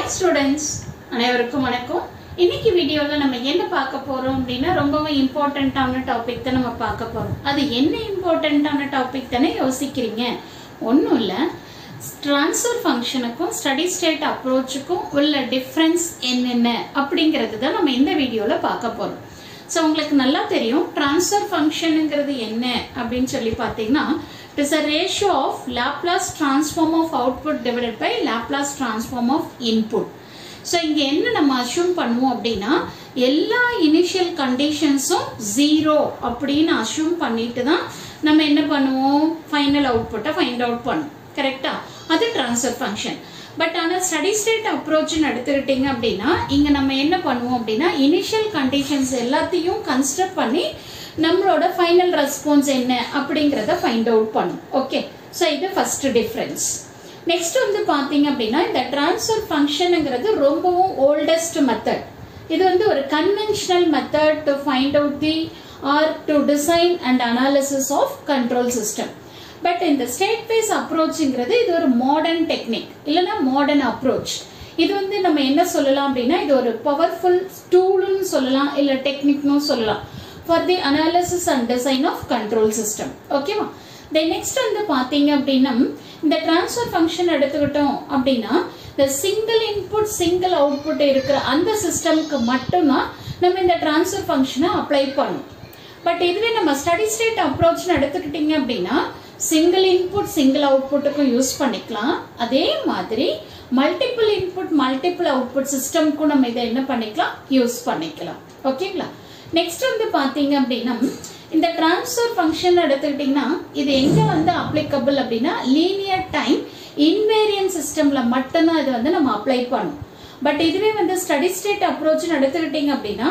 Hi students, அனைவருக்கும் வணக்கம். இன்னைக்கு வீடியோல நம்ம என்ன பார்க்க போறோம் அப்படினா ரொம்பவே இம்பார்ட்டன்ட்டான டாபிக் தான் நம்ம பார்க்க போறோம். அது என்ன இம்பார்ட்டன்ட்டான டாபிக் தானே யோசிக்கிறீங்க? ஒண்ணும் இல்ல. ட்ரான்ஸ்ஃபர் ஃபங்க்ஷனுக்கும் ஸ்டடி ஸ்டேட் அப்ரோச்சுக்கும் உள்ள டிஃபரன்ஸ் என்னென்ன அப்படிங்கிறது தான் நம்ம இந்த வீடியோல பார்க்க போறோம். சோ உங்களுக்கு நல்லா தெரியும் ட்ரான்ஸ்ஃபர் ஃபங்க்ஷன்ங்கிறது என்ன அப்படினு சொல்லி பாத்தீங்கன்னா it is a ratio of Laplace transform of output divided by Laplace transform of input. So இங்க என்ன நம்ம assume பண்ணுவோம் அப்படினா எல்லா initial conditionsம் 0 அப்படினு assume பண்ணிட்டு தான் நம்ம என்ன பண்ணுவோம் final output find out பண்ணுவோம். கரெக்ட்டா? அது transfer function. பட் ஆனா ஸ்டடி ஸ்டேட் அப்ரோச் எடுத்துக்கிட்டீங்க அப்படினா இங்க நம்ம என்ன பண்ணுவோம் அப்படினா இனிஷியல் கண்டிஷன்ஸ் எல்லாத்தையும் கன்சிடர் பண்ணி நம்மளோட ஃபைனல் ரெஸ்பான்ஸ் என்ன அப்படிங்கறத ஃபைண்ட் அவுட் பண்ணும். ஓகே, சோ இது ஃபர்ஸ்ட் டிஃபரன்ஸ். நெக்ஸ்ட் வந்து பாத்தீங்க அப்படினா இந்த ட்ரான்ஸ்ஃபர் ஃபங்க்ஷன்ங்கிறது ரொம்பவும் ஓல்டஸ்ட் மெத்தட். இது வந்து ஒரு conventional method to find out the or to design and analysis of control system. But இந்த ஸ்டேட் பேஸ் அப்ரோச்ங்கிறது இது ஒரு மாடர்ன் டெக்னிக் இல்லனா மாடர்ன் அப்ரோச். இது வந்து நம்ம என்ன சொல்லலாம் அப்படினா இது ஒரு பவர்ஃபுல் டூல்னு சொல்லலாம் இல்ல டெக்னிக்னு சொல்லலாம் for the analysis and design of control system. ஓகேவா? then next வந்து பாத்தீங்க அப்படினா இந்த transfer function எடுத்துக்கிட்டோம் அப்படினா the single input single output இருக்கிற அந்த சிஸ்டம்க்கு மட்டும் தான் நம்ம இந்த transfer function அப்ளை பண்ணனும். பட் இதுவே நம்ம ஸ்டடி ஸ்டேட் அப்ரோச் எடுத்துக்கிட்டீங்க அப்படினா single input single outputக்கு யூஸ் பண்ணிக்கலாம். அதே மாதிரி multiple input multiple output சிஸ்டம்க்கு நம்ம இத என்ன பண்ணிக்கலாம் யூஸ் பண்ணிக்கலாம். ஓகேங்களா? நெக்ஸ்ட் வந்து பாத்தீங்க அப்படினா இந்த ட்ரான்ஸ்ஃபர் ஃபங்க்ஷன் எடுத்துக்கிட்டீங்கன்னா இது எங்க வந்து அப்ளிகபிள் அப்படினா லீனியர் டைம் இன்வேரியன்ட் சிஸ்டம்ல மட்டும் தான் இது வந்து நம்ம அப்ளை பண்ணும். பட் இதுவே வந்து ஸ்டடி ஸ்டேட் அப்ரோச் எடுத்துக்கிட்டீங்க அப்படினா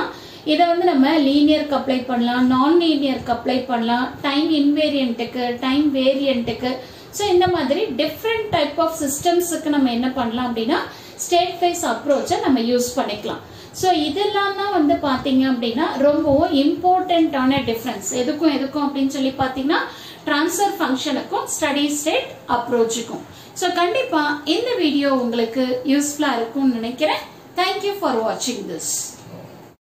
இத வந்து நம்ம லீனியருக்கு அப்ளை பண்ணலாம், நான் லீனியருக்கு அப்ளை பண்ணலாம், டைம் இன்வேரியன்ட்க்கு, டைம் வேரியன்ட்க்கு. சோ இந்த மாதிரி டிஃபரண்ட் டைப் ஆஃப் சிஸ்டம்ஸ்க்கு நம்ம என்ன பண்ணலாம் அப்படினா ஸ்டேட் ஃபேஸ் அப்ரோச்சை நம்ம யூஸ் பண்ணிக்கலாம். சோ இதெல்லாம் தான் வந்து பாத்தீங்க அப்படினா ரொம்பவும் இம்பார்ட்டன்ட்டான டிஃபரன்ஸ். எதுக்கும் அப்படினு சொல்லி பாத்தீங்கன்னா ட்ரான்ஸ்ஃபர் ஃபங்க்ஷனுக்கும் ஸ்டடி ஸ்டேட் அப்ரோச்சுக்கும். சோ கண்டிப்பா இந்த வீடியோ உங்களுக்கு யூஸ்ஃபுல்லா இருக்கும்னு நினைக்கிறேன். Thank you for watching this.